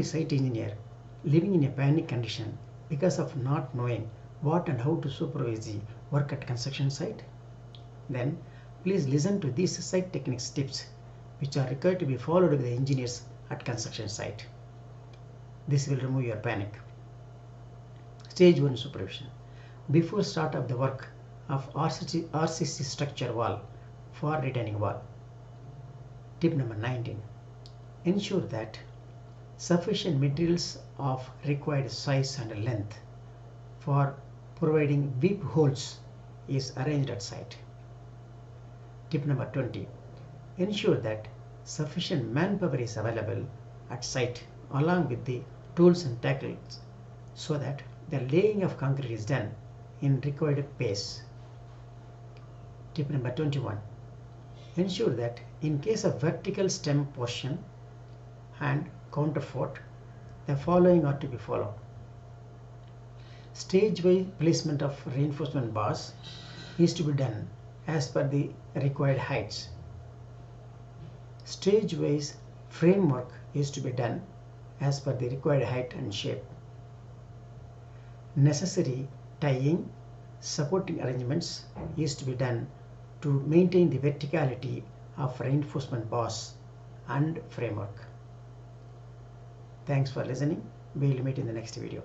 site engineer living in a panic condition because of not knowing what and how to supervise the work at construction site? Then please listen to these site techniques tips which are required to be followed by the engineers at construction site. This will remove your panic. Stage 1 supervision. Before start of the work of RCC structure wall for retaining wall. Tip number 19. Ensure that sufficient materials of required size and length for providing weep holes is arranged at site. Tip number 20. Ensure that sufficient manpower is available at site along with the tools and tackles so that the laying of concrete is done in required pace. Tip number 21. Ensure that in case of vertical stem portion and counterfort, the following are to be followed. Stage-wise placement of reinforcement bars is to be done as per the required heights. Stage-wise framework is to be done as per the required height and shape. Necessary tying, supporting arrangements is to be done to maintain the verticality of reinforcement bars and framework. Thanks for listening. We will meet in the next video.